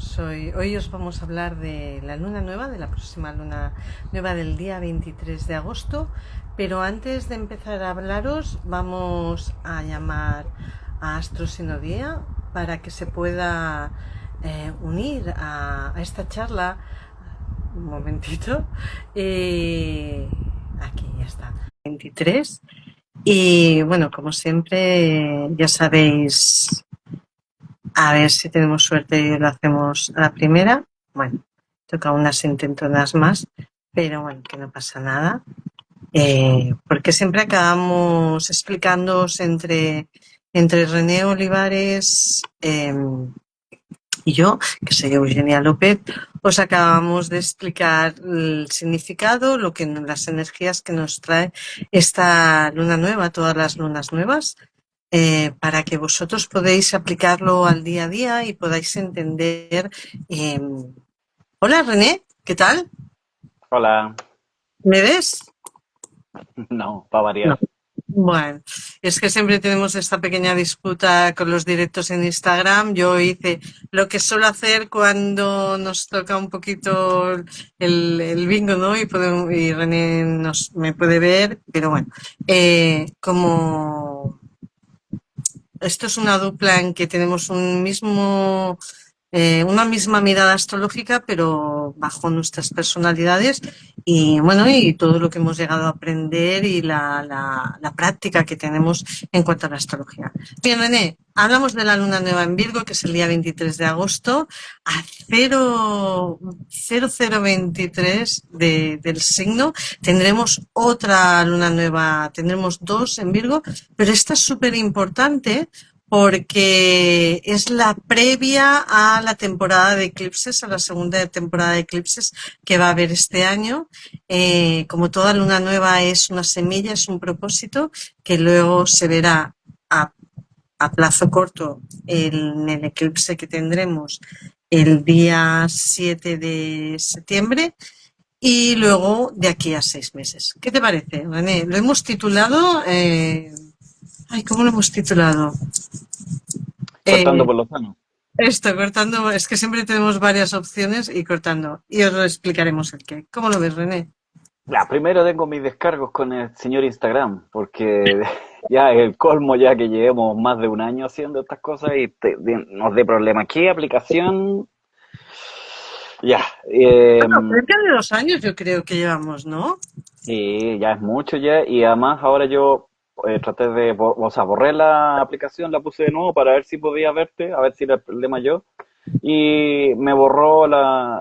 Hoy os vamos a hablar de la luna nueva, de la próxima luna nueva del día 23 de agosto, pero antes de empezar a hablaros vamos a llamar a Astrosinodía para que se pueda unir a esta charla. Un momentito. Aquí ya está. 23. Y bueno, como siempre, ya sabéis. A ver si tenemos suerte y lo hacemos a la primera. Bueno, toca unas intentonas más, pero bueno, que no pasa nada. Porque siempre acabamos explicándoos entre René Olivares y yo, que soy Eugenia López, os acabamos de explicar el significado, las energías que nos trae esta luna nueva, todas las lunas nuevas, para que vosotros podáis aplicarlo al día a día y podáis entender. eh, Hola René, ¿qué tal? Hola, ¿Me ves? no, para No. variar. Bueno, es que siempre tenemos esta pequeña disputa con los directos en Instagram. Yo hice lo que suelo hacer cuando nos toca un poquito el bingo, ¿no? Y René me puede ver, pero bueno, como esto es una dupla en que tenemos una misma mirada astrológica, pero bajo nuestras personalidades y bueno, y todo lo que hemos llegado a aprender y la práctica que tenemos en cuanto a la astrología. Bien, René, hablamos de la luna nueva en Virgo, que es el día 23 de agosto, a 0023 del signo. Tendremos otra luna nueva, tendremos dos en Virgo, pero esta es súper importante porque es la previa a la temporada de eclipses, a la segunda temporada de eclipses que va a haber este año. Como toda luna nueva es una semilla, es un propósito que luego se verá a, a plazo corto en el eclipse que tendremos el día 7 de septiembre y luego de aquí a 6 meses. ¿Qué te parece, René? Lo hemos titulado... ay, ¿cómo lo hemos titulado? Cortando Eh, por lo sano. Esto, cortando, es que siempre tenemos varias opciones y cortando. Y os lo explicaremos el qué. ¿Cómo lo ves, René? Ya, primero tengo mis descargos con el señor Instagram, porque ya es el colmo ya que llevemos más de un año haciendo estas cosas y nos dé problemas. ¿Qué aplicación? Ya, Bueno, cerca de 2 años yo creo que llevamos, ¿no? sí, ya es mucho ya y además ahora yo traté de, o sea, borré la aplicación, la puse de nuevo para ver si podía verte, a ver si era el problema yo. Y me borró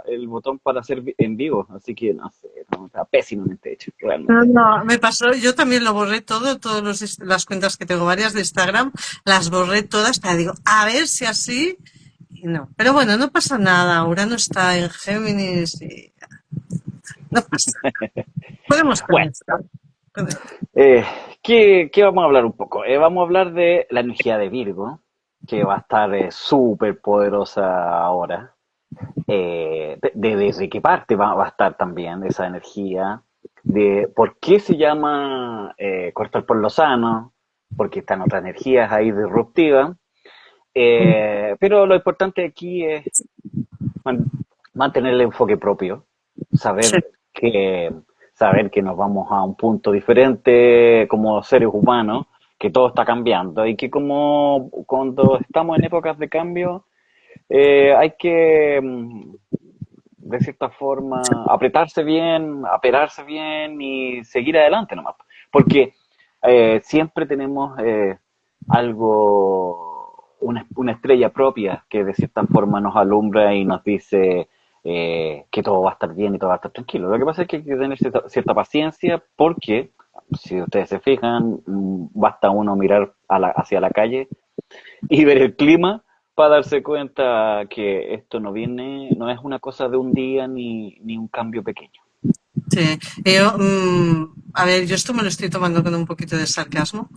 el botón para hacer en vivo, así que no sé, no, está pésimamente hecho, No, realmente. no, me pasó, yo también lo borré todo, las cuentas que tengo varias de Instagram, las borré todas para digo, a ver si así, y no. Pero bueno, no pasa nada, Urano está en Géminis y no pasa. Podemos con Bueno, esto. eh, ¿qué vamos a hablar un poco? Vamos a hablar de la energía de Virgo, que va a estar súper poderosa ahora. Desde qué parte va a estar también esa energía, de por qué se llama cortar por lo sano, porque están otras energías ahí disruptivas. Pero lo importante aquí es man- mantener el enfoque propio, Sí. saber que, saber que nos vamos a un punto diferente como seres humanos, que todo está cambiando y que como cuando estamos en épocas de cambio hay que, de cierta forma, apretarse bien, aperarse bien y seguir adelante nomás. Porque siempre tenemos una estrella propia que de cierta forma nos alumbra y nos dice que todo va a estar bien y todo va a estar tranquilo. Lo que pasa es que hay que tener cierta paciencia porque, si ustedes se fijan, basta uno mirar hacia la calle y ver el clima para darse cuenta que esto no es una cosa de un día ni un cambio pequeño. Sí, a ver, yo esto me lo estoy tomando con un poquito de sarcasmo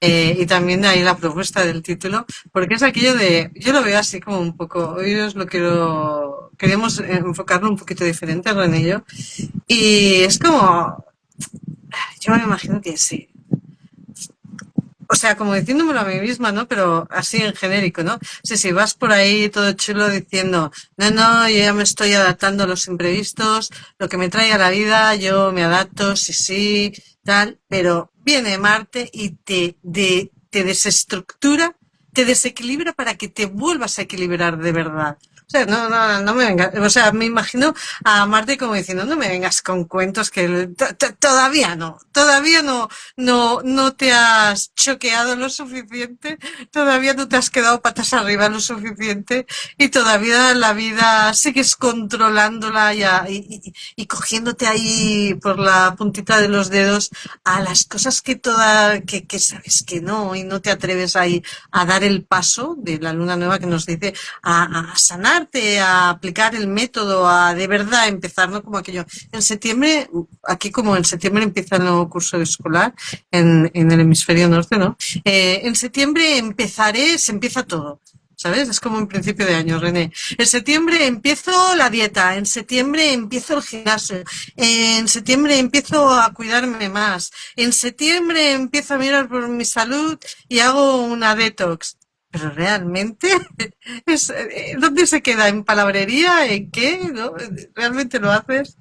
y también de ahí la propuesta del título, porque es aquello de, yo lo veo así como un poco, hoy os lo queremos enfocarlo un poquito diferente, René y yo, y es como, yo me imagino que sí, o sea, como diciéndomelo a mí misma, ¿no? Pero así en genérico, ¿no? Sí, sí, vas por ahí todo chulo diciendo, no, no, yo ya me estoy adaptando a los imprevistos, lo que me trae a la vida, yo me adapto, sí, sí, tal, pero viene Marte y te desestructura, te desequilibra para que te vuelvas a equilibrar de verdad. O sea, no, no, no me vengas, o sea, me imagino a Marte como diciendo, no me vengas con cuentos que todavía no, no te has choqueado lo suficiente, todavía no te has quedado patas arriba lo suficiente y todavía la vida sigues controlándola y cogiéndote ahí por la puntita de los dedos a las cosas que sabes que no y no te atreves ahí a dar el paso de la luna nueva que nos dice a sanarte, a aplicar el método, a de verdad empezar, ¿no? Como aquello. En septiembre, aquí como en septiembre empieza el nuevo curso escolar, en el hemisferio norte, ¿no? En septiembre se empieza todo. ¿Sabes? Es como un principio de año, René. En septiembre empiezo la dieta, en septiembre empiezo el gimnasio, en septiembre empiezo a cuidarme más, en septiembre empiezo a mirar por mi salud y hago una detox. Pero realmente, ¿dónde se queda? ¿En palabrería? ¿En qué? ¿No? ¿Realmente lo haces?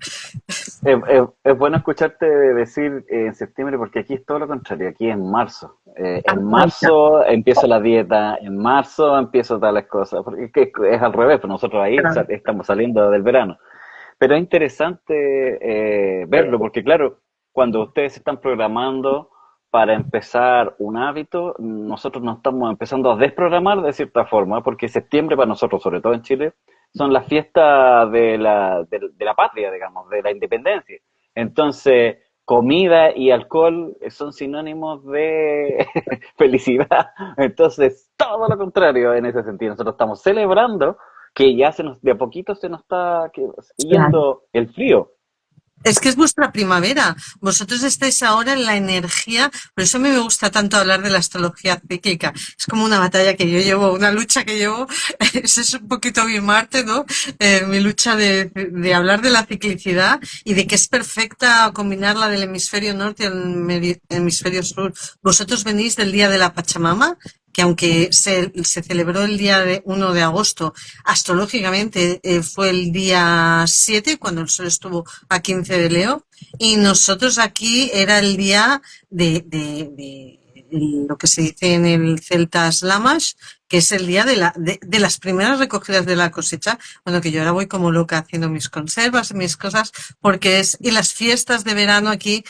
Es bueno escucharte decir en septiembre porque aquí es todo lo contrario, aquí es en marzo. En marzo empiezo la dieta, en marzo empiezo tales cosas, porque es al revés, pues nosotros ahí estamos saliendo del verano. Pero es interesante verlo, porque claro, cuando ustedes se están programando para empezar un hábito, nosotros nos estamos empezando a desprogramar de cierta forma, porque septiembre para nosotros, sobre todo en Chile, son las fiestas de la patria, digamos, de la independencia. Entonces, comida y alcohol son sinónimos de felicidad. Entonces, todo lo contrario en ese sentido. Nosotros estamos celebrando que ya de a poquito se nos está yendo el frío. Es que es vuestra primavera. Vosotros estáis ahora en la energía. Por eso a mí me gusta tanto hablar de la astrología cíclica. Es como una batalla que yo llevo, una lucha que llevo. Ese es un poquito mi Marte, ¿no? Mi lucha de hablar de la ciclicidad y de que es perfecta combinarla del hemisferio norte y el hemisferio sur. Vosotros venís del día de la Pachamama, que aunque se celebró el día 1 de agosto, astrológicamente fue el día 7 cuando el sol estuvo a 15 de Leo, y nosotros aquí era el día de lo que se dice en el Celtas Lamash, que es el día de las primeras recogidas de la cosecha. Bueno, que yo ahora voy como loca haciendo mis conservas, mis cosas, porque y las fiestas de verano aquí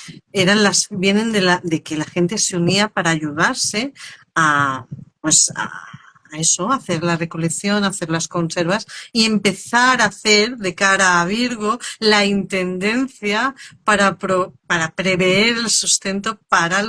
vienen de que la gente se unía para ayudarse a, pues a eso, hacer la recolección, hacer las conservas y empezar a hacer de cara a Virgo la intendencia para prever el sustento para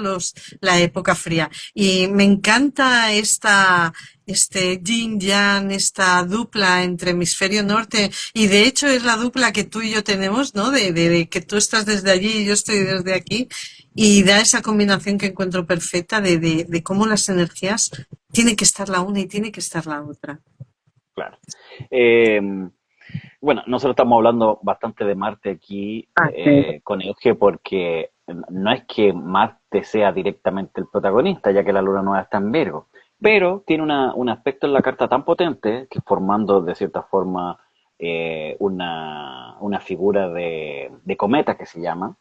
la época fría. Y me encanta este yin yang, esta dupla entre hemisferio norte, y de hecho es la dupla que tú y yo tenemos, ¿no? De que tú estás desde allí y yo estoy desde aquí, y da esa combinación que encuentro perfecta de cómo las energías tiene que estar la una y tiene que estar la otra. Claro. Eh, bueno, nosotros estamos hablando bastante de Marte aquí con Euge porque no es que Marte sea directamente el protagonista, ya que la luna nueva está en Virgo, pero tiene un aspecto en la carta tan potente que formando de cierta forma una figura de cometa que se llama,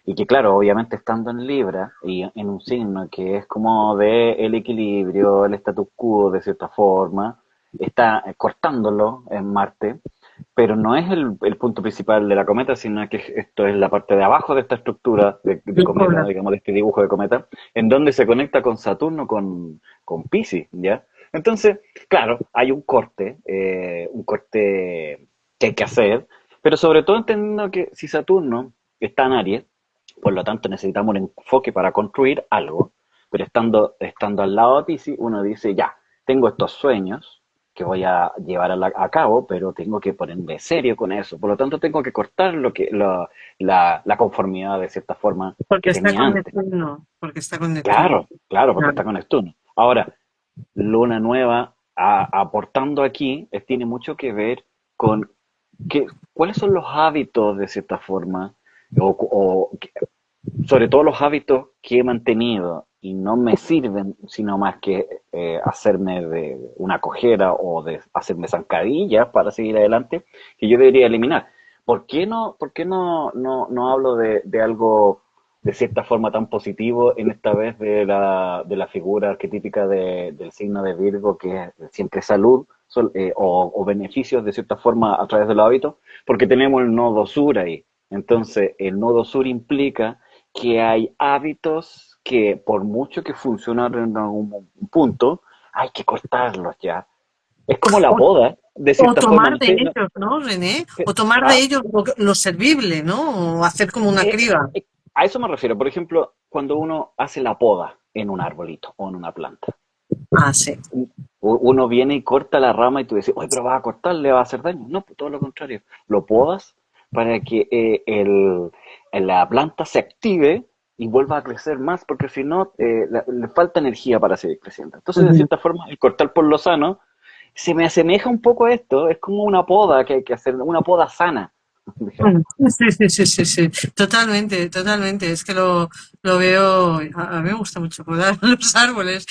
y que claro, obviamente estando en Libra y en un signo que es como de el equilibrio, el status quo de cierta forma, está cortándolo en Marte, pero no es el punto principal de la cometa, sino que esto es la parte de abajo de esta estructura de cometa, digamos, de este dibujo de cometa, en donde se conecta con Saturno, con Piscis, ¿ya? Entonces, claro, hay un corte que hay que hacer, pero sobre todo entendiendo que si Saturno está en Aries, por lo tanto necesitamos un enfoque para construir algo, pero estando al lado de Piscis, uno dice, ya, tengo estos sueños, que voy a llevar a cabo, pero tengo que ponerme serio con eso. Por lo tanto, tengo que cortar la conformidad de cierta forma Porque que está tenía con antes. Neptuno, porque está con Neptuno. Claro, claro, porque Claro. está con Neptuno. Ahora, Luna Nueva aportando aquí tiene mucho que ver con cuáles son los hábitos de cierta forma, sobre todo los hábitos que he mantenido y no me sirven sino más que hacerme de una cojera o de hacerme zancadillas para seguir adelante, que yo debería eliminar. ¿Por qué no hablo de algo de cierta forma tan positivo en esta vez de la figura arquetípica del signo de Virgo, que es siempre salud o beneficios de cierta forma a través de los hábitos? Porque tenemos el nodo sur ahí. Entonces, el nodo sur implica que hay hábitos que por mucho que funcionaron en algún punto, hay que cortarlos ya. Es como la O, poda, de o cierta forma. tomar No de sé, ellos, ¿no, René? O eh, tomar de ah, ellos lo servible, ¿no? O hacer como una eh, criba. a eso me refiero. Por ejemplo, cuando uno hace la poda en un arbolito o en una planta. Ah, sí. Uno viene y corta la rama y tú dices, oye, pero vas a cortar, le va a hacer daño. No, pues todo lo contrario. Lo podas para que la planta se active y vuelva a crecer más, porque si no, le falta energía para seguir creciendo. Entonces, de Ujú. cierta forma, el cortar por lo sano se me asemeja un poco a esto. Es como una poda que hay que hacer, una poda sana, digamos. Mm. Sí, sí, sí, sí, sí, totalmente, totalmente. Es que lo veo, a mí me gusta mucho podar los árboles.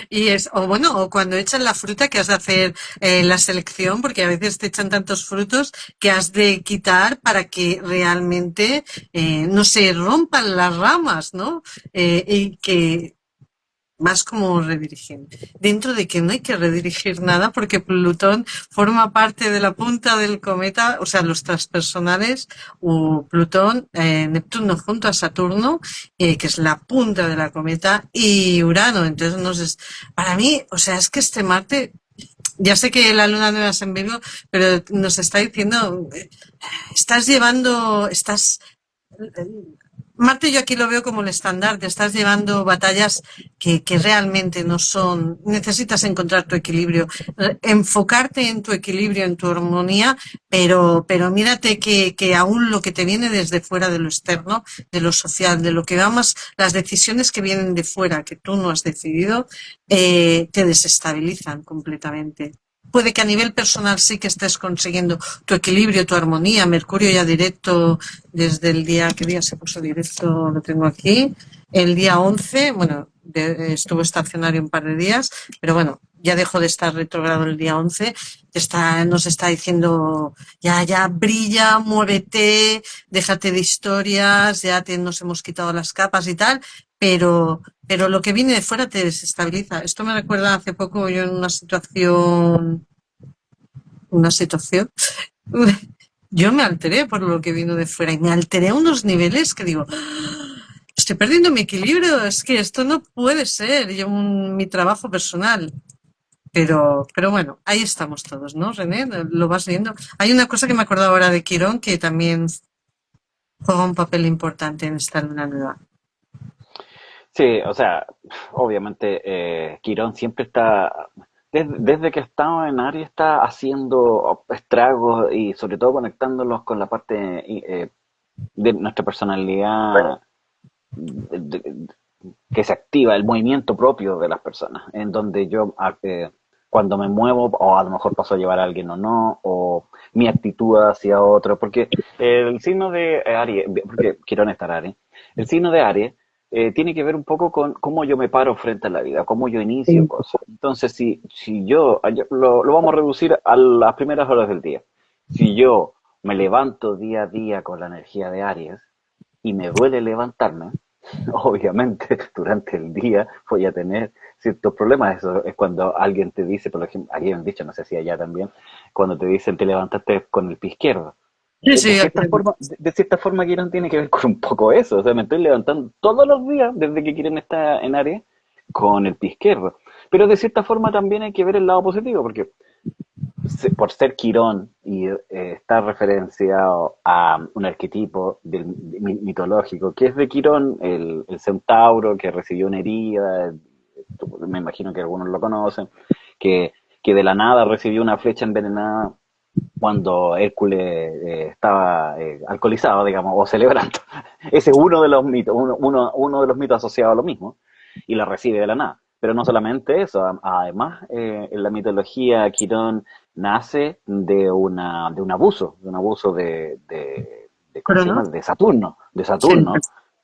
Y es, o bueno, o cuando echan la fruta que has de hacer la selección, porque a veces te echan tantos frutos que has de quitar para que realmente no se rompan las ramas, ¿no? Y que más como redirigir. Dentro de que no hay que redirigir nada porque Plutón forma parte de la punta del cometa, o sea, los transpersonales, o Plutón, Neptuno junto a Saturno, que es la punta de la cometa, y Urano. Entonces, para mí, o sea, es que este Marte, ya sé que la luna nueva es en Virgo, pero nos está diciendo, Marte yo aquí lo veo como el estándar, te estás llevando batallas que realmente no son, necesitas encontrar tu equilibrio, enfocarte en tu equilibrio, en tu armonía, pero mírate que aún lo que te viene desde fuera de lo externo, de lo social, de lo que vamos, las decisiones que vienen de fuera, que tú no has decidido, te desestabilizan completamente. Puede que a nivel personal sí que estés consiguiendo tu equilibrio, tu armonía. Mercurio ya directo desde el día, ¿qué día se puso directo? Lo tengo aquí. El día 11, bueno, estuvo estacionario un par de días, pero bueno, ya dejó de estar retrogrado el día 11. Nos está diciendo, ya, ya, brilla, muévete, déjate de historias, nos hemos quitado las capas y tal, pero lo que viene de fuera te desestabiliza. Esto me recuerda hace poco yo en una situación, yo me alteré por lo que vino de fuera y me alteré a unos niveles que digo, estoy perdiendo mi equilibrio, es que esto no puede ser, mi trabajo personal. Pero bueno, ahí estamos todos, ¿no, René? Lo vas viendo. Hay una cosa que me acuerdo ahora de Quirón que también juega un papel importante en esta luna nueva. Sí, o sea, obviamente Quirón siempre está, desde que estaba en Aries, está haciendo estragos y sobre todo conectándolos con la parte de nuestra personalidad que se activa, el movimiento propio de las personas, en donde yo cuando me muevo, o a lo mejor paso a llevar a alguien o no, o mi actitud hacia otro, porque el signo de Aries, porque quiero estar Aries, el signo de Aries tiene que ver un poco con cómo yo me paro frente a la vida, cómo yo inicio cosas. Entonces, si yo lo vamos a reducir a las primeras horas del día. Si yo me levanto día a día con la energía de Aries y me duele levantarme, obviamente durante el día voy a tener ciertos problemas. Eso es cuando alguien te dice, por ejemplo, aquí han dicho, no sé si allá también, cuando te dicen te levantaste con el pie izquierdo. Sí, De sí, cierta forma, de cierta forma Kieran tiene que ver con un poco eso. O sea, me estoy levantando todos los días desde que Kieran está en área con el pie izquierdo. Pero de cierta forma también hay que ver el lado positivo, porque por ser Quirón y estar referenciado a un arquetipo mitológico, que es de Quirón, el centauro que recibió una herida, me imagino que algunos lo conocen, que, que de la nada recibió una flecha envenenada cuando Hércules estaba alcoholizado, digamos, o celebrando. Ese es uno de los mitos, uno de los mitos asociados a lo mismo, y la recibe de la nada. Pero no solamente eso, además, en la mitología, Quirón nace de un abuso ¿cómo se llama? Cronos. De Saturno,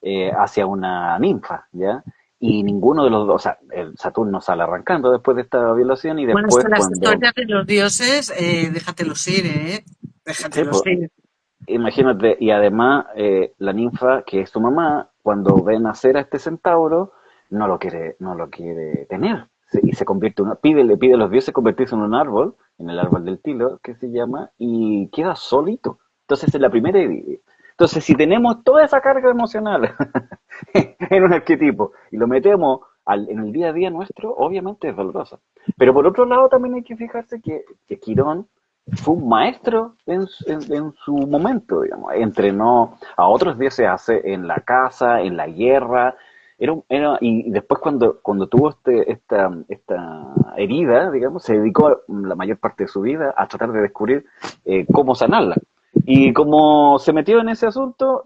Sí. hacia una ninfa, ¿ya? y ninguno de los dos, o sea, el Saturno sale arrancando después de esta violación y Bueno, es después que las cuando, historias de los dioses, déjatelos ir, ¿eh? sí, Déjatelos pues, ir. imagínate, y además la ninfa, que es su mamá, cuando ve nacer a este centauro, no lo quiere tener. Y se convierte en le pide a los dioses convertirse en un árbol, en el árbol del tilo, que se llama, y queda solito. Entonces es la primera herida. Entonces, si tenemos toda esa carga emocional en un arquetipo y lo metemos en el día a día nuestro, obviamente es doloroso. Pero por otro lado, también hay que fijarse que Quirón fue un maestro en su momento, digamos. Entrenó a otros dioses en la casa, en la guerra. Y después cuando tuvo esta herida, digamos, se dedicó la mayor parte de su vida a tratar de descubrir cómo sanarla. Y como se metió en ese asunto,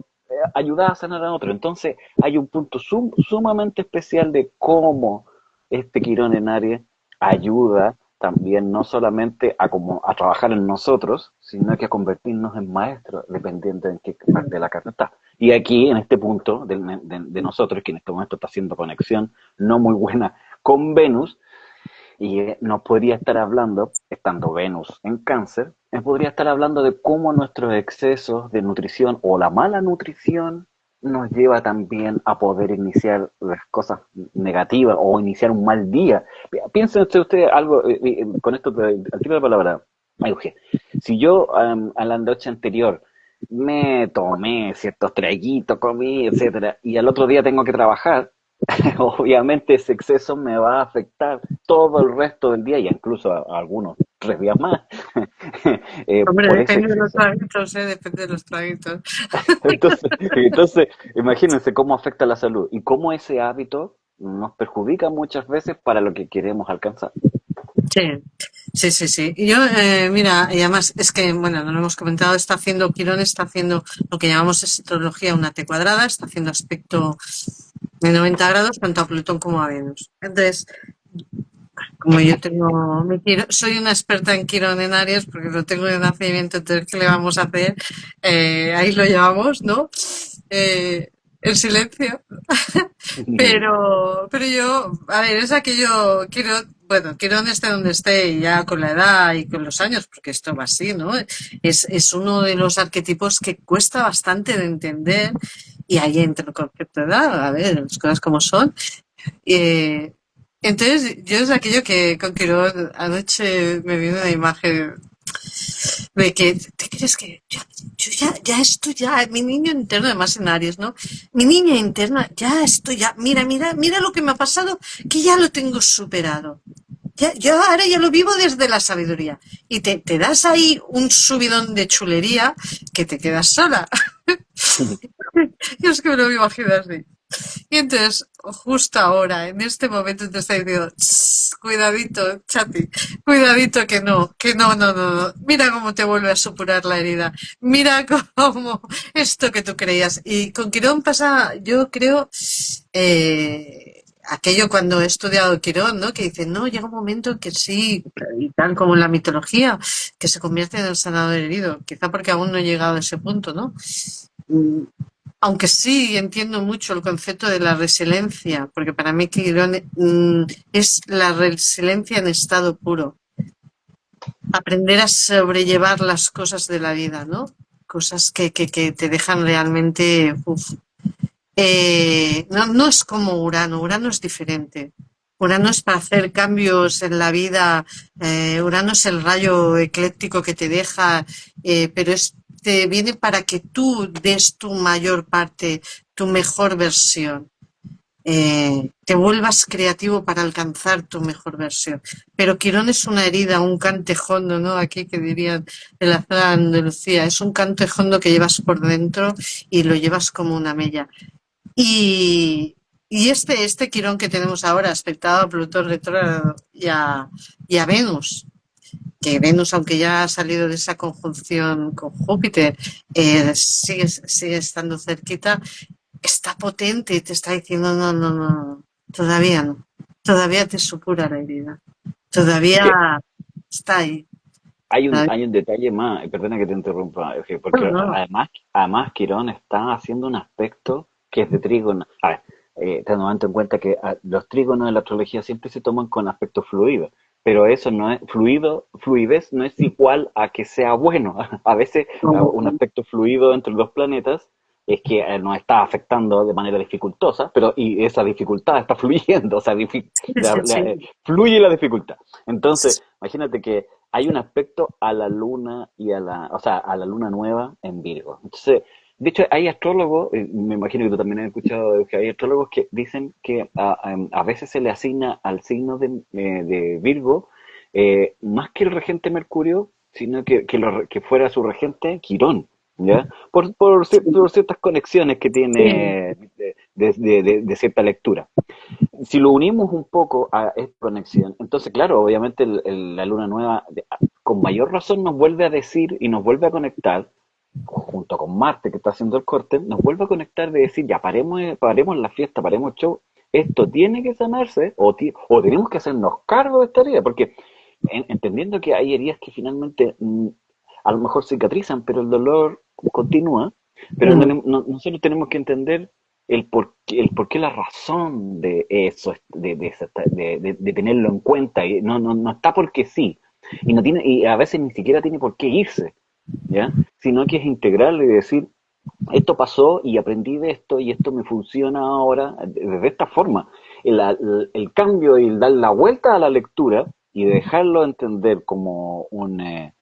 ayudaba a sanar a otro. Entonces hay un punto sumamente especial de cómo este Quirón en Aries ayuda también no solamente a trabajar en nosotros, sino que a convertirnos en maestros, dependiendo en qué parte de la carta está. Y aquí, en este punto de nosotros, que en este momento está haciendo conexión no muy buena con Venus, y nos podría estar hablando, estando Venus en Cáncer, nos podría estar hablando de cómo nuestros excesos de nutrición o la mala nutrición nos lleva también a poder iniciar las cosas negativas o iniciar un mal día. Piénsense ustedes algo, con esto al tiro de palabra, Euge. Si yo a la noche anterior me tomé ciertos traguitos, comí, etcétera, y al otro día tengo que trabajar, obviamente ese exceso me va a afectar todo el resto del día y incluso a algunos 3 días más Hombre, por ese depende de los exceso. traguitos, ¿eh? Depende de los traguitos. Entonces, imagínense cómo afecta la salud y cómo ese hábito nos perjudica muchas veces para lo que queremos alcanzar. Sí, sí, sí, sí. Y yo, mira, y además es que, bueno, no lo hemos comentado, está haciendo, Quirón está haciendo lo que llamamos astrología una T cuadrada, está haciendo aspecto de 90 grados tanto a Plutón como a Venus. Entonces, como yo tengo soy una experta en Quirón en Aries porque lo tengo de nacimiento, entonces ¿qué le vamos a hacer? Ahí lo llevamos, ¿no? Eh, el silencio. Pero yo, a ver, es aquello, bueno, Quirón esté donde esté, y ya con la edad y con los años, porque esto va así, ¿no? Es uno de los arquetipos que cuesta bastante de entender, y ahí entra el concepto de edad, a ver, las cosas como son. Eh, entonces, yo es aquello que con Quirón anoche me vino una imagen de que, ¿te crees que ya estoy ya, mi niño interno, además en Aries, ¿no? Mi niña interna, ya estoy ya, mira lo que me ha pasado, que ya lo tengo superado. Ya, yo ahora ya lo vivo desde la sabiduría. Y te das ahí un subidón de chulería que te quedas sola. Yo es que me lo imagino así. Y entonces, justo ahora, en este momento, te está diciendo, cuidadito, chati, cuidadito que no. Mira cómo te vuelve a supurar la herida. Mira cómo esto que tú creías. Y con Quirón pasa, yo creo, aquello cuando he estudiado Quirón, ¿no? Que dice, no, llega un momento en que sí, y tal como en la mitología, que se convierte en el sanador herido. Quizá porque aún no he llegado a ese punto, ¿no? Aunque sí entiendo mucho el concepto de la resiliencia, porque para mí Quirón es la resiliencia en estado puro. Aprender a sobrellevar las cosas de la vida, ¿no? Cosas que te dejan realmente... Uf. No es como Urano es diferente. Urano es para hacer cambios en la vida, Urano es el rayo ecléctico que te deja, pero te viene para que tú des tu mayor parte, tu mejor versión, te vuelvas creativo para alcanzar tu mejor versión. Pero Quirón es una herida, un cantejondo, ¿no? Aquí que dirían de la zona de Andalucía, es un cantejondo que llevas por dentro y lo llevas como una mella. Y, y este Quirón que tenemos ahora, aspectado a Plutón retrógrado y a Venus, que Venus, aunque ya ha salido de esa conjunción con Júpiter, sigue estando cerquita, está potente y te está diciendo, no, todavía no, todavía te supura la herida, Es que todavía está ahí. Todavía- hay un detalle más, y perdona que te interrumpa, porque no, además Quirón está haciendo un aspecto que es de trígono. A ver, teniendo en cuenta que los trígonos de la astrología siempre se toman con aspecto fluido, pero eso no es fluidez no es igual a que sea bueno. A veces un aspecto fluido entre dos planetas es que nos está afectando de manera dificultosa, pero y esa dificultad está fluyendo, o sea, Sí, sí, sí. fluye la dificultad. Entonces, imagínate que hay un aspecto a la luna y o sea, a la luna nueva en Virgo. Entonces, de hecho, hay astrólogos, me imagino que tú también has escuchado que hay astrólogos que dicen que a veces se le asigna al signo de Virgo más que el regente Mercurio, sino que fuera su regente Quirón, ¿ya? Por ciertas conexiones que Sí, tiene de cierta lectura. Si lo unimos un poco a esta conexión, entonces, claro, obviamente la luna nueva con mayor razón nos vuelve a decir y nos vuelve a conectar junto con Marte que está haciendo el corte, nos vuelve a conectar de decir, ya paremos la fiesta, paremos el show, esto tiene que sanarse o tenemos que hacernos cargo de esta herida, porque entendiendo que hay heridas que finalmente a lo mejor cicatrizan, pero el dolor continúa, pero mm, nosotros tenemos que entender el por qué la razón de eso, de tenerlo en cuenta, y no está porque sí, y, no tiene, y a veces ni siquiera tiene por qué irse, ¿ya? Sino que es integral y decir, esto pasó y aprendí de esto y esto me funciona ahora de esta forma. El cambio y el dar la vuelta a la lectura y dejarlo entender como una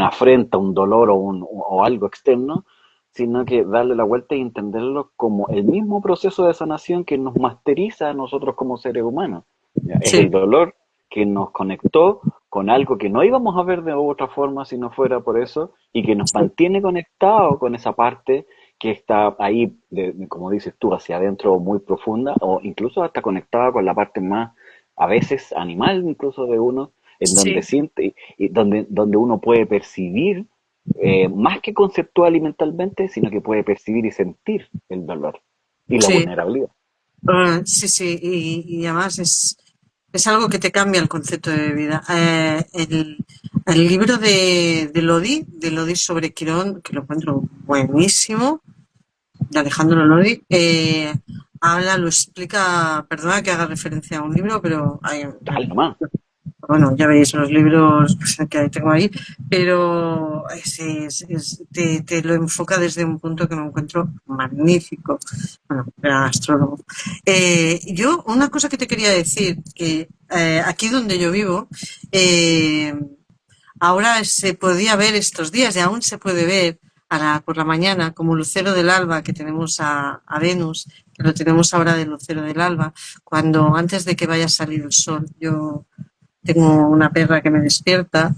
afrenta, un dolor o algo externo, sino que darle la vuelta y entenderlo como el mismo proceso de sanación que nos masteriza a nosotros como seres humanos. ¿Ya? Es sí, el dolor que nos conectó con algo que no íbamos a ver de otra forma si no fuera por eso y que nos sí, mantiene conectados con esa parte que está ahí, como dices tú, hacia adentro muy profunda o incluso hasta conectada con la parte más, a veces animal incluso de uno, en donde sí, siente y donde uno puede percibir, más que conceptual y mentalmente, sino que puede percibir y sentir el dolor y la sí. vulnerabilidad. Sí, sí, y además es algo que te cambia el concepto de vida. El libro de Lodi sobre Quirón, que lo encuentro buenísimo, de Alejandro Lodi, lo explica, perdona que haga referencia a un libro, pero Dale nomás. bueno, ya veis los libros pues, que tengo ahí, pero te lo enfoca desde un punto que me encuentro magnífico. Bueno, gran astrólogo. Yo, una cosa que te quería decir, que aquí donde yo vivo, eh, ahora se podía ver estos días y aún se puede ver por la mañana como lucero del alba que tenemos a Venus, que lo tenemos ahora de lucero del alba, cuando antes de que vaya a salir el sol. Yo tengo una perra que me despierta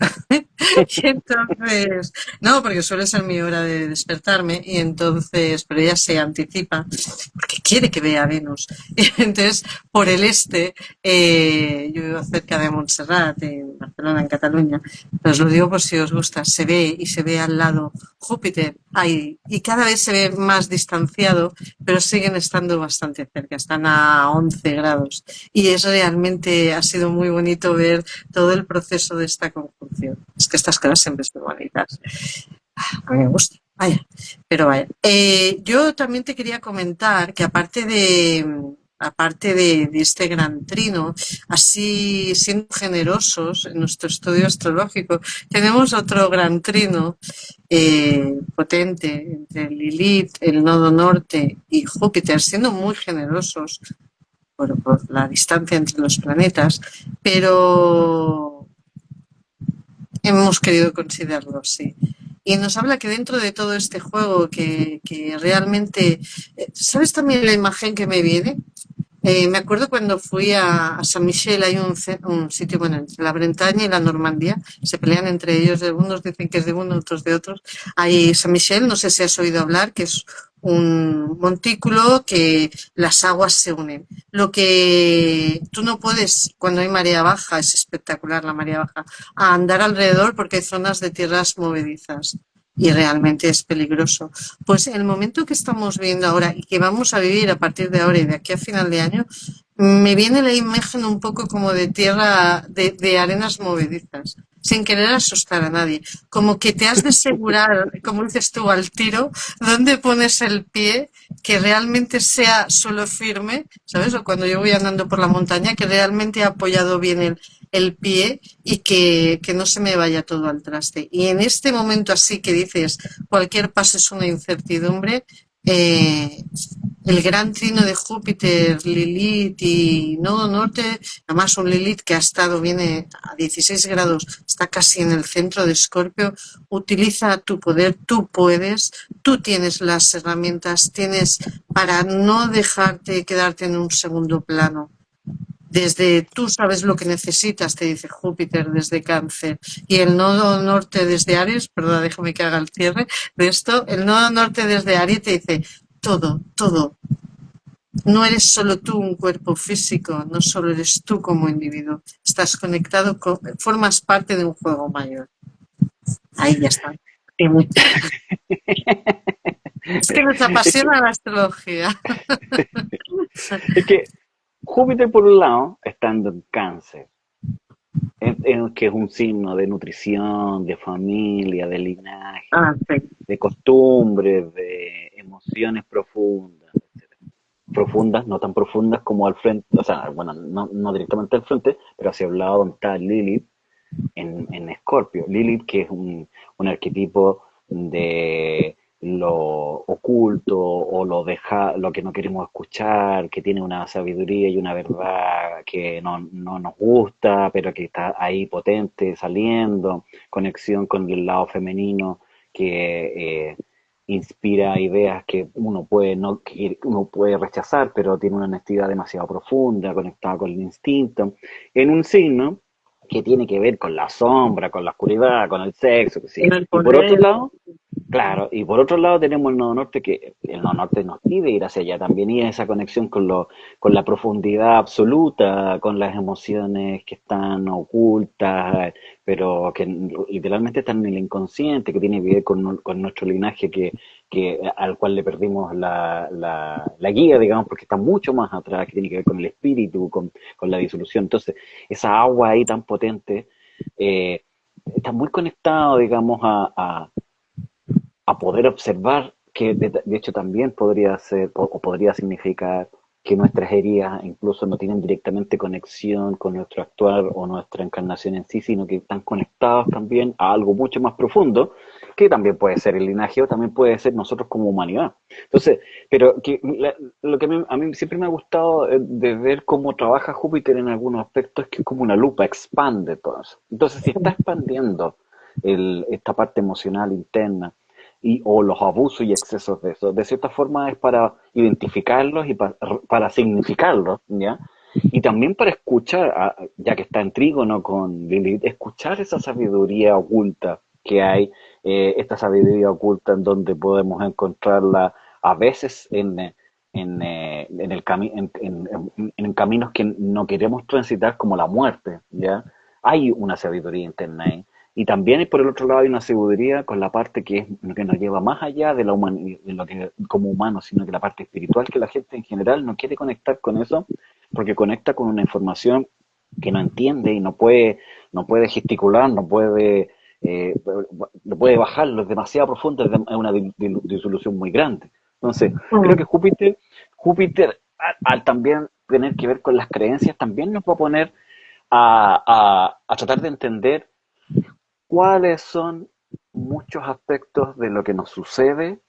y entonces, no, porque suele ser mi hora de despertarme y entonces, pero ella se anticipa porque quiere que vea Venus. Y entonces, por el este, yo vivo cerca de Montserrat, en Barcelona, en Cataluña, os lo digo por si os gusta, se ve y se ve al lado Júpiter ahí y cada vez se ve más distanciado, pero siguen estando bastante cerca, están a 11 grados y es realmente, ha sido muy bonito ver todo el proceso de esta conjunción. Es que estas cosas siempre son bonitas. A mí me gusta. Vaya, pero vaya. Yo también te quería comentar que aparte de este gran trino, así siendo generosos en nuestro estudio astrológico, tenemos otro gran trino potente entre Lilith, el nodo norte y Júpiter, siendo muy generosos por la distancia entre los planetas, pero hemos querido considerarlo así. Y nos habla que dentro de todo este juego que realmente, ¿sabes también la imagen que me viene? Me acuerdo cuando fui a San Michel, hay un sitio, bueno, entre la Bretaña y la Normandía, se pelean entre ellos, unos dicen que es de uno, otros de otros. Hay San Michel, no sé si has oído hablar, que es un montículo que las aguas se unen. Lo que tú no puedes, cuando hay marea baja, es espectacular la marea baja, a andar alrededor porque hay zonas de tierras movedizas y realmente es peligroso. Pues el momento que estamos viendo ahora y que vamos a vivir a partir de ahora y de aquí a final de año, me viene la imagen un poco como de tierra, de arenas movedizas. sin querer asustar a nadie. Como que te has de asegurar, como dices tú, al tiro, dónde pones el pie, que realmente sea suelo firme, ¿sabes? O cuando yo voy andando por la montaña, que realmente he apoyado bien el pie y que no se me vaya todo al traste. Y en este momento así que dices, cualquier paso es una incertidumbre, eh, el gran trino de Júpiter, Lilith y Nodo Norte, además un Lilith que ha estado, viene a 16 grados, está casi en el centro de Escorpio, utiliza tu poder, tú puedes, tú tienes las herramientas, tienes para no dejarte quedarte en un segundo plano. Desde tú sabes lo que necesitas, te dice Júpiter desde Cáncer. Y el nodo norte desde Aries, perdón, déjame que haga el cierre de esto, el nodo norte desde Aries te dice todo, todo, no eres solo tú un cuerpo físico, no solo eres tú como individuo, estás conectado, formas parte de un juego mayor. Ahí ya está. Y es que nos Es que, apasiona la astrología. es que Júpiter, por un lado, estando en Cáncer, que es un signo de nutrición, de familia, de linaje, Ah, sí. de costumbres, de emociones profundas, etcétera. Profundas, no tan profundas como al frente, o sea, bueno, no directamente al frente, pero hacia el lado donde está Lilith en Escorpio. Lilith, que es un arquetipo de lo oculto o lo que no queremos escuchar, que tiene una sabiduría y una verdad que no nos gusta, pero que está ahí potente, saliendo, conexión con el lado femenino que inspira ideas que uno puede, no, que uno puede rechazar, pero tiene una honestidad demasiado profunda, conectada con el instinto, en un signo que tiene que ver con la sombra, con la oscuridad, con el sexo, que sí. En el Y por otro poder. lado, claro, y por otro lado tenemos el nodo norte, que el nodo norte nos pide ir hacia allá también, y esa conexión con la profundidad absoluta, con las emociones que están ocultas, pero que literalmente están en el inconsciente, que tiene que ver con nuestro linaje al cual le perdimos la guía, digamos, porque está mucho más atrás, que tiene que ver con el espíritu, con la disolución. Entonces, esa agua ahí tan potente eh, está muy conectado, digamos, a poder observar que de hecho también podría ser o podría significar que nuestras heridas incluso no tienen directamente conexión con nuestro actuar o nuestra encarnación en sí, sino que están conectados también a algo mucho más profundo, que también puede ser el linaje o también puede ser nosotros como humanidad. Entonces, pero lo que a mí siempre me ha gustado de ver cómo trabaja Júpiter en algunos aspectos es que es como una lupa, expande todo eso. Entonces, si está expandiendo esta parte emocional interna, o los abusos y excesos de eso. De cierta forma es para identificarlos y para significarlos, ¿ya? Y también para escuchar, ya que está en trígono con Lilith, escuchar esa sabiduría oculta que hay, esta sabiduría oculta en donde podemos encontrarla a veces en caminos que no queremos transitar como la muerte, ¿ya? Hay una sabiduría interna ahí. Y también por el otro lado hay una sabiduría con la parte que es lo que nos lleva más allá de la humanidad, de lo que como humanos, sino que la parte espiritual, que la gente en general no quiere conectar con eso, porque conecta con una información que no entiende y no puede gesticular, no puede bajarlo, es demasiado profundo, es una disolución muy grande. Entonces, creo que Júpiter, al también tener que ver con las creencias, también nos va a poner a tratar de entender cuáles son muchos aspectos de lo que nos sucede,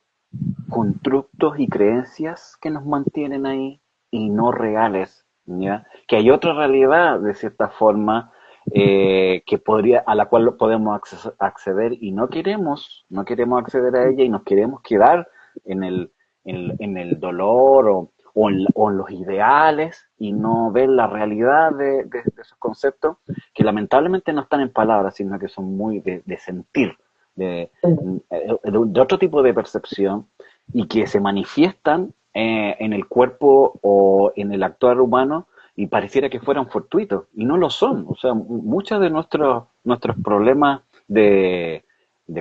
constructos y creencias que nos mantienen ahí y no reales, ¿ya? Que hay otra realidad, de cierta forma, a la cual podemos acceder y no queremos acceder a ella y nos queremos quedar en el dolor o en los ideales y no ver la realidad de esos conceptos que lamentablemente no están en palabras, sino que son muy de sentir, de otro tipo de percepción y que se manifiestan en el cuerpo o en el actuar humano y pareciera que fueran fortuitos y no lo son. O sea, muchos de nuestros problemas de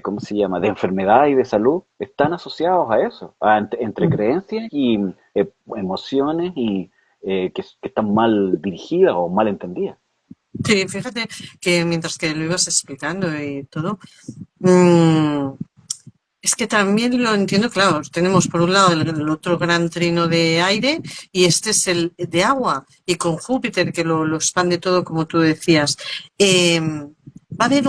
¿cómo se llama?, de enfermedad y de salud están asociados a eso, entre creencias y emociones y que están mal dirigidas o mal entendidas. Sí, fíjate que mientras que lo ibas explicando y todo, mm, es que también lo entiendo, claro, tenemos por un lado el otro gran trino de aire y este es el de agua, y con Júpiter que lo expande todo como tú decías. Va a haber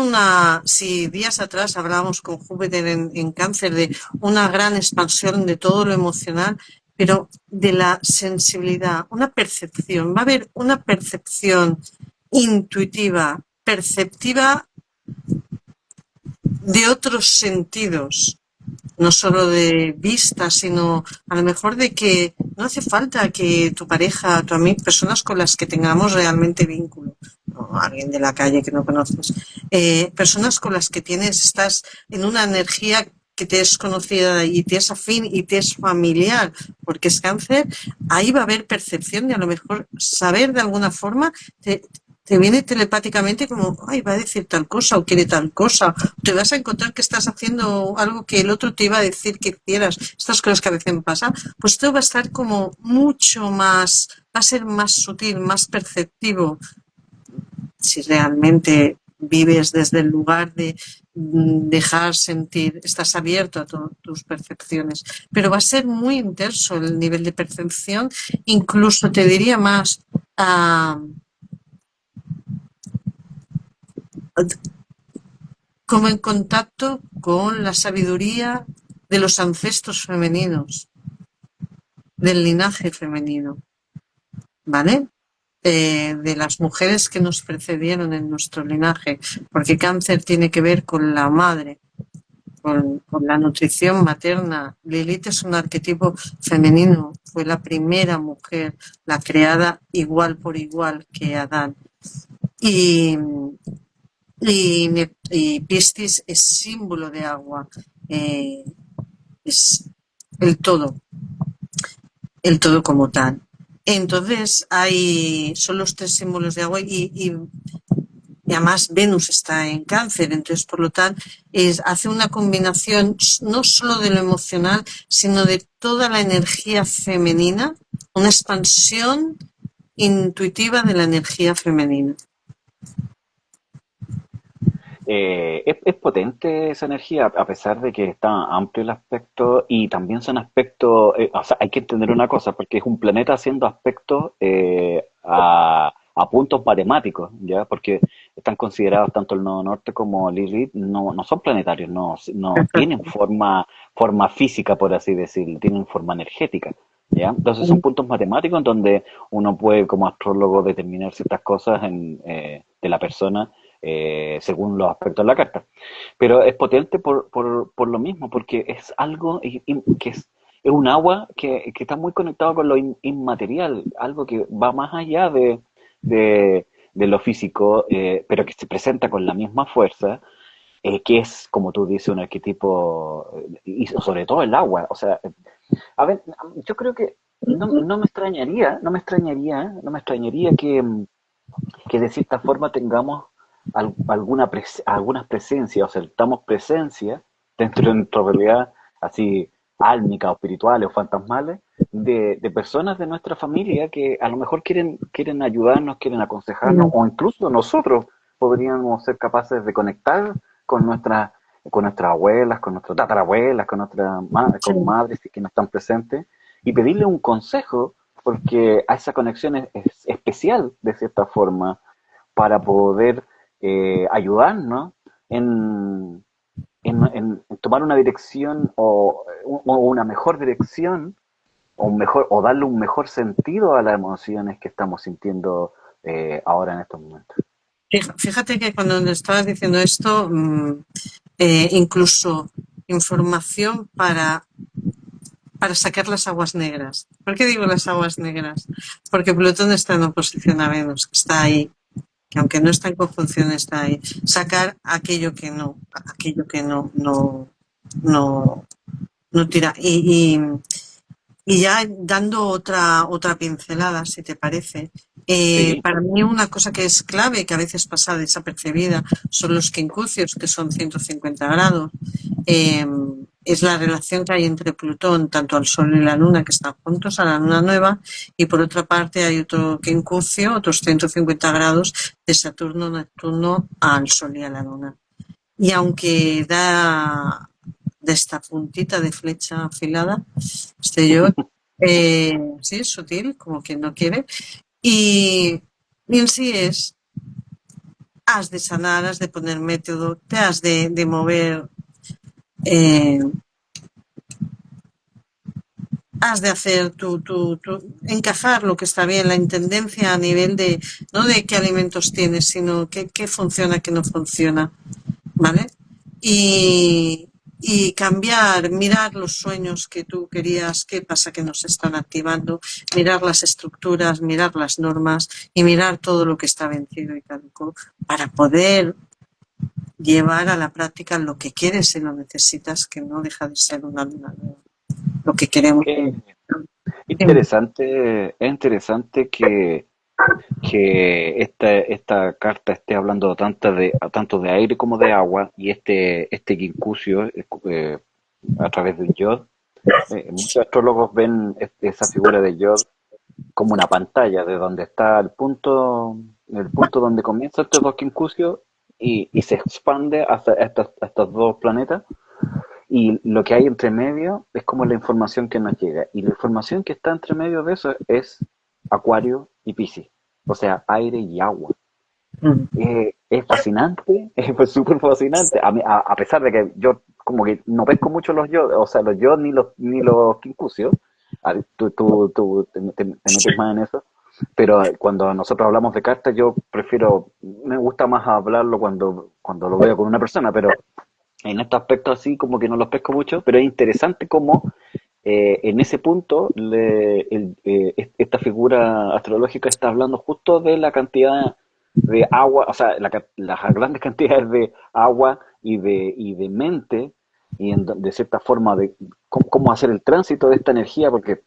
si días atrás hablábamos con Júpiter en Cáncer de una gran expansión de todo lo emocional, pero de la sensibilidad, una percepción, va a haber una percepción intuitiva, perceptiva de otros sentidos, no solo de vista, sino a lo mejor de que no hace falta que tu pareja, tu amigo, personas con las que tengamos realmente vínculo, o alguien de la calle que no conoces, personas con las que estás en una energía que te es conocida y te es afín y te es familiar, porque es Cáncer, ahí va a haber percepción de a lo mejor saber de alguna forma, te viene telepáticamente como, ay, va a decir tal cosa o quiere tal cosa. Te vas a encontrar que estás haciendo algo que el otro te iba a decir que hicieras. Estas cosas que a veces pasan, pues esto va a estar como mucho más, va a ser más sutil, más perceptivo, si realmente vives desde el lugar de dejar sentir, estás abierto a tus percepciones, pero va a ser muy intenso el nivel de percepción, incluso te diría más, uh, como en contacto con la sabiduría de los ancestros femeninos, del linaje femenino, ¿vale? De las mujeres que nos precedieron en nuestro linaje, porque Cáncer tiene que ver con la madre, con la nutrición materna. Lilith es un arquetipo femenino, fue la primera mujer, la creada igual por igual que Adán. Y, y Piscis es símbolo de agua, eh, es el todo como tal. Entonces son los tres símbolos de agua y además Venus está en Cáncer, entonces por lo tanto hace una combinación no solo de lo emocional, sino de toda la energía femenina, una expansión intuitiva de la energía femenina. Es potente esa energía, a pesar de que está amplio el aspecto y también son aspectos, o sea, hay que entender una cosa, porque es un planeta haciendo aspectos a puntos matemáticos, ¿ya? Porque están considerados tanto el nodo norte como Lilith, no son planetarios, no tienen forma física, por así decirlo, tienen forma energética, ¿ya? Entonces son puntos matemáticos en donde uno puede, como astrólogo, determinar ciertas cosas de la persona según los aspectos de la carta. Pero es potente por lo mismo, porque es algo que es un agua que está muy conectado con lo inmaterial, algo que va más allá de lo físico, pero que se presenta con la misma fuerza, que es, como tú dices, un arquetipo, y sobre todo el agua. O sea, a ver, yo creo que no me extrañaría que de cierta forma tengamos algunas presencias o sentamos presencia dentro de nuestra realidad así álmica o espirituales o fantasmales de personas de nuestra familia que a lo mejor quieren ayudarnos, quieren aconsejarnos o incluso nosotros podríamos ser capaces de conectar con nuestras abuelas, con nuestras tatarabuelas, con nuestras madres, Sí. con madres que no están presentes y pedirle un consejo porque a esa conexión es especial de cierta forma para poder ayudarnos en, en tomar una dirección o una mejor dirección o darle un mejor sentido a las emociones que estamos sintiendo ahora en estos momentos. Fíjate que cuando me estabas diciendo esto, incluso información para sacar las aguas negras. ¿Por qué digo las aguas negras? Porque Plutón está en oposición a Venus, que está ahí, que aunque no está en conjunción está ahí. Sacar aquello que no, no tira. Y ya dando otra pincelada, si te parece, Sí, para mí una cosa que es clave, que a veces pasa desapercibida, son los quincuncios, que son 150 grados. Eh, es la relación que hay entre Plutón, tanto al Sol y la Luna, que están juntos a la Luna nueva, y por otra parte hay otro quincuncio, otros 150 grados de Saturno, Neptuno al Sol y a la Luna. Y aunque da de esta puntita de flecha afilada, yo, sí, es sutil, como quien no quiere, y en sí has de sanar, has de poner método, te has de mover, eh, has de hacer encajar lo que está bien, la intendencia a nivel de, no de qué alimentos tienes, sino qué funciona, qué no funciona, ¿vale? Y, y cambiar, mirar los sueños que tú querías, qué pasa que nos están activando, mirar las estructuras, mirar las normas y mirar todo lo que está vencido y caduco para poder llevar a la práctica lo que quieres y lo necesitas, que no deja de ser una luna nueva, lo que queremos. Eh, interesante, es interesante que esta carta esté hablando tanto de aire como de agua y este quincuncio a través de un yod. Muchos astrólogos ven esa figura de yod como una pantalla de donde está el punto donde comienza estos dos quincuncios y se expande hasta estos dos planetas. Y lo que hay entre medio es como la información que nos llega. Y la información que está entre medio de eso es Acuario y Piscis. O sea, aire y agua. Es fascinante, es súper fascinante. A pesar de que yo como que no pesco mucho los yo, o sea, los yo ni los quincucios. Tú te metes más en eso. Pero cuando nosotros hablamos de cartas, me gusta más hablarlo cuando lo veo con una persona, pero en este aspecto así como que no los pesco mucho, pero es interesante cómo en ese punto esta figura astrológica está hablando justo de la cantidad de agua, o sea, las grandes cantidades de agua y de mente, de cierta forma de cómo hacer el tránsito de esta energía, porque,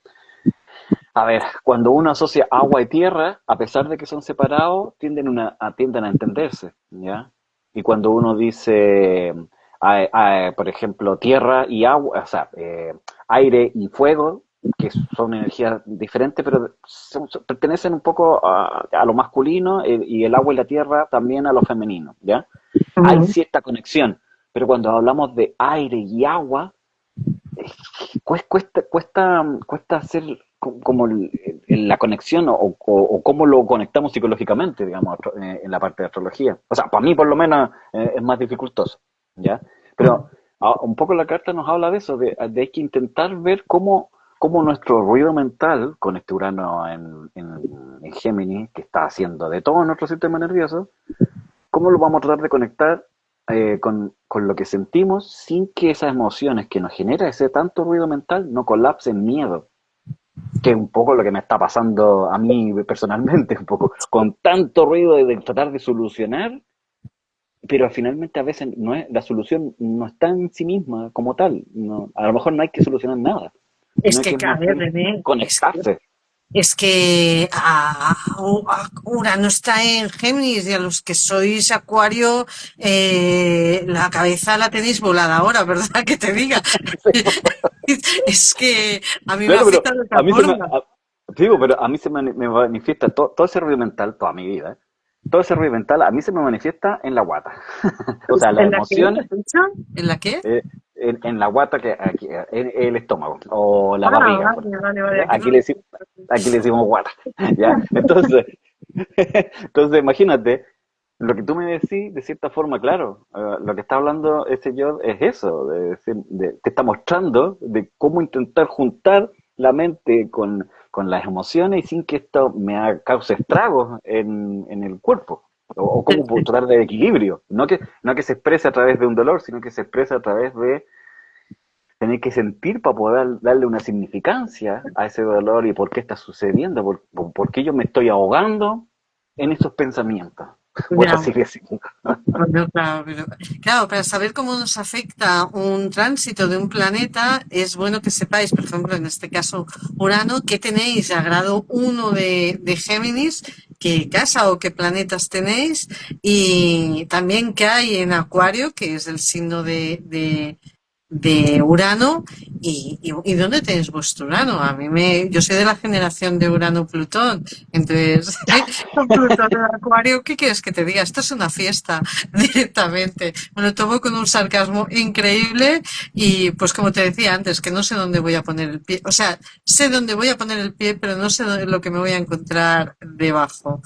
a ver, cuando uno asocia agua y tierra, a pesar de que son separados, tienden a entenderse, ¿ya? Y cuando uno dice, por ejemplo, tierra y agua, o sea, aire y fuego, que son energías diferentes, pero pertenecen un poco a lo masculino, y el agua y la tierra también a lo femenino, ¿ya? Hay cierta conexión, pero cuando hablamos de aire y agua, cuesta hacer como la conexión o cómo lo conectamos psicológicamente, digamos, en la parte de astrología. O sea, para mí por lo menos es más dificultoso, ¿ya? Pero un poco la carta nos habla de eso, de hay que intentar ver cómo nuestro ruido mental, con este Urano en Géminis, que está haciendo de todo nuestro sistema nervioso, cómo lo vamos a tratar de conectar con lo que sentimos sin que esas emociones que nos genera ese tanto ruido mental no colapsen en miedo, que es un poco lo que me está pasando a mí personalmente, un poco con tanto ruido de tratar de solucionar, pero finalmente a veces la solución no está en sí misma como tal, a lo mejor no hay que solucionar nada, Es sino que que es más cabe, bien René, conectarse. es que Urano está en Géminis y a los que sois Acuario, la cabeza la tenéis volada ahora, ¿verdad? Que te diga. Es que a mí me Claro, pero afecta de a otra mí se me, forma. digo, pero a mí me manifiesta todo ese ruido mental, toda mi vida, todo ese ruido mental a mí se me manifiesta en la guata. O sea, las ¿En la qué? ¿Has emociones dicho? ¿En la qué? en la guata, que aquí, en el estómago o la Ah, barriga, por ejemplo. vale, ¿Ya? aquí no lo Aquí le decimos guata. ¿Ya? Entonces imagínate, lo que tú me decís, de cierta forma, claro, lo que está hablando ese yo es eso, te está mostrando de cómo intentar juntar la mente con las emociones y sin que esto cause estragos en el cuerpo. O cómo tratar de equilibrio. No que se exprese a través de un dolor, sino que se exprese a través de tener que sentir para poder darle una significancia a ese dolor y por qué está sucediendo, por qué yo me estoy ahogando en esos pensamientos, por Ya, así decirlo. bueno, claro, claro, para saber cómo nos afecta un tránsito de un planeta, es bueno que sepáis, por ejemplo, en este caso Urano, qué tenéis a grado 1 de Géminis, qué casa o qué planetas tenéis, y también qué hay en Acuario, que es el signo de Urano y ¿dónde tenéis vuestro Urano? Yo soy de la generación de Urano-Plutón, entonces con Plutón en Acuario, ¿qué quieres que te diga? Esto es una fiesta directamente. Me lo tomo con un sarcasmo increíble y pues como te decía antes, que no sé dónde voy a poner el pie, o sea, sé dónde voy a poner el pie, pero no sé lo que me voy a encontrar debajo.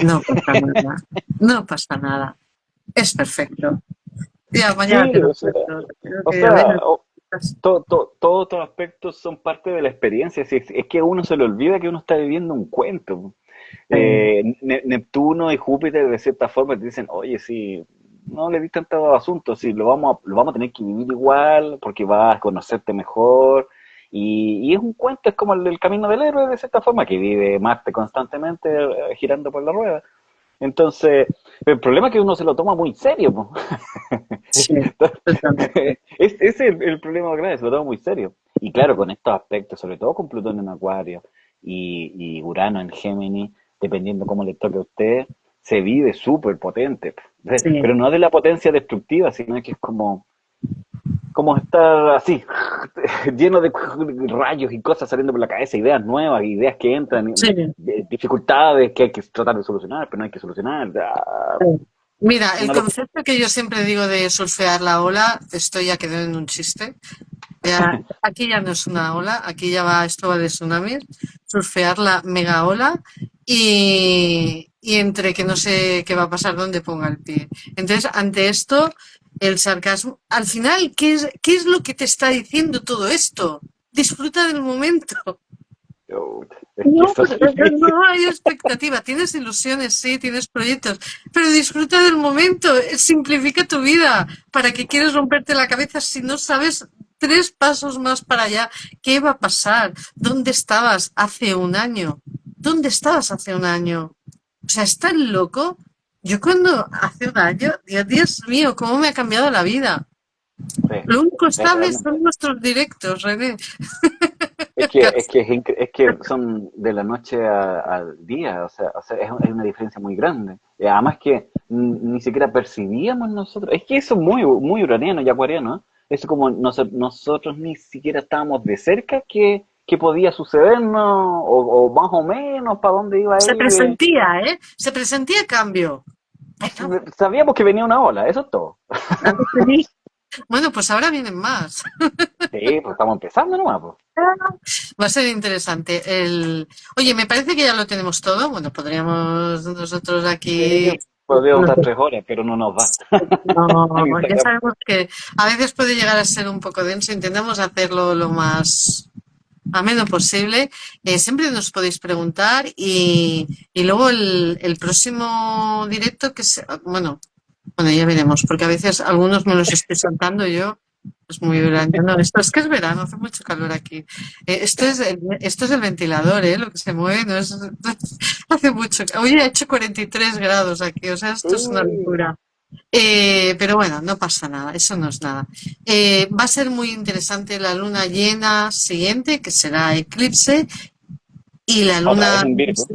No pasa nada, no pasa nada. Es perfecto. Ya, mañana te Sí, lo cuento. Creo o que, a ver, sea, todos estos aspectos son parte de la experiencia. Si es que a uno se le olvida que uno está viviendo un cuento. Neptuno y Júpiter de cierta forma te dicen, oye, sí, no le di tanto asunto, sí, lo vamos a tener que vivir igual porque vas a conocerte mejor. Y es un cuento, es como el camino del héroe de cierta forma, que vive Marte constantemente girando por la rueda. Entonces, el problema es que uno se lo toma muy serio, po. sí, totalmente. Ese es el problema más grande, se lo toma muy serio. Y claro, con estos aspectos, sobre todo con Plutón en Acuario y Urano en Géminis, dependiendo cómo le toque a usted, se vive súper potente. Sí, Pero no de la potencia destructiva, sino que es como estar así, lleno de rayos y cosas saliendo por la cabeza, ideas nuevas, ideas que entran, sí. dificultades que hay que tratar de solucionar, pero no hay que solucionar. Sí. Mira, el Una locura. concepto que yo siempre digo de surfear la ola, esto ya quedó en un chiste. Ya, aquí ya no es una ola, aquí ya va, esto va de tsunamis, surfear la mega ola y entre que no sé qué va a pasar donde ponga el pie. Entonces, ante esto, el sarcasmo, al final, qué es lo que te está diciendo todo esto? Disfruta del momento. Es que No, eso pero es difícil. no hay expectativa. Tienes ilusiones, sí, tienes proyectos, pero disfruta del momento. Simplifica tu vida. ¿Para qué quieres romperte la cabeza si no sabes tres pasos más para allá? ¿Qué va a pasar? ¿Dónde estabas hace un año? ¿Dónde estabas hace un año? O sea, ¿estás loco? Yo cuando hace un año, Dios mío, cómo me ha cambiado la vida. Sí, Lo único es estable realmente. son nuestros directos, René. Es que son de la noche al día, o sea, es una diferencia muy grande. Y además que ni siquiera percibíamos nosotros, es que eso es muy, muy uraniano y acuariano, ¿eh? Eso como nosotros ni siquiera estábamos de cerca que podía sucedernos, o más o menos para dónde iba a Se ir. presentía, ¿eh? Se presentía cambio. Pero, Sabíamos que venía una ola, eso es todo. a ver, bueno, pues ahora vienen más. Sí, pues estamos empezando nomás, pues. Va a ser interesante. Oye, me parece que ya lo tenemos todo. Bueno, podríamos nosotros aquí. Sí, podríamos estar 3 horas, pero no nos da. En No, ya Instagram. sabemos que a veces puede llegar a ser un poco denso. Intentamos hacerlo lo más ameno posible. Siempre nos podéis preguntar y luego el próximo directo bueno, ya veremos, porque a veces algunos me los estoy saltando yo. Es muy verano. No, esto es que es verano, hace mucho calor aquí. Esto es el ventilador, ¿eh? Lo que se mueve, no es. Hace mucho. Hoy ha hecho 43 grados aquí, o sea, esto es una Uy, locura. Pero bueno, no pasa nada, eso no es nada. Va a ser muy interesante la luna llena siguiente, que será eclipse, y la otra vez luna en Virgo.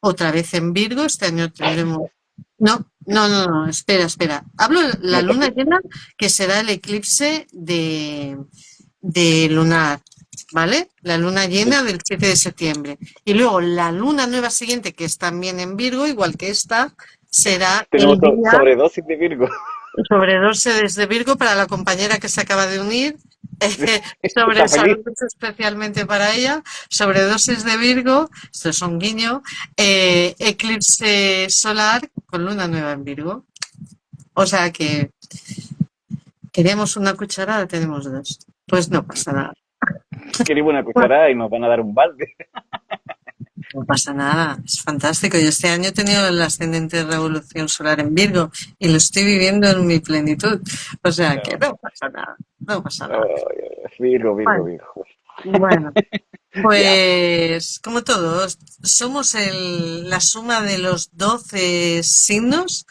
otra vez en Virgo. Este año tendremos. No, no, no, no, espera, espera. Hablo de la Me luna perdí. llena, que será el eclipse de lunar, ¿vale? La luna llena del 7 de septiembre. Y luego la luna nueva siguiente, que es también en Virgo, igual que esta, será Tenemos el día sobredosis de Virgo. sobredosis desde Virgo para la compañera que se acaba de unir. Sobre Está feliz. saludos especialmente para ella, sobredosis de Virgo, esto es un guiño, eclipse solar con luna nueva en Virgo. O sea que queríamos una cucharada, tenemos dos. Pues no pasa nada. Queremos una Bueno, cucharada y nos van a dar un balde. no pasa nada, es fantástico. Yo este año he tenido el ascendente de revolución solar en Virgo y lo estoy viviendo en mi plenitud. O sea que No, no pasa nada, no pasa no, nada. Virgo, Virgo, Bueno, Virgo. bueno. Ya, Pues, como todos, somos la suma de los 12 signos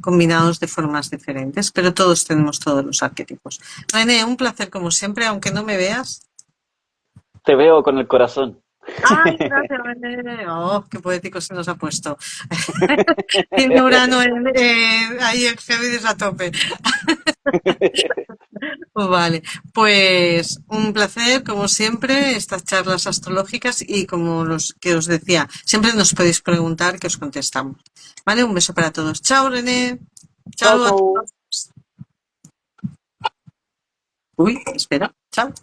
combinados de formas diferentes, pero todos tenemos todos los arquetipos. René, un placer como siempre, aunque no me veas. te veo con el corazón. Ay, gracias, René. Oh, qué poético se nos ha puesto. Tiene Urano ahí en Géminis a tope. Vale, pues un placer, como siempre, estas charlas astrológicas y como los que os decía, siempre nos podéis preguntar que os contestamos. Vale, un beso para todos. Chao, René. Chao, Chao a chao. todos. Uy, espera. Chao.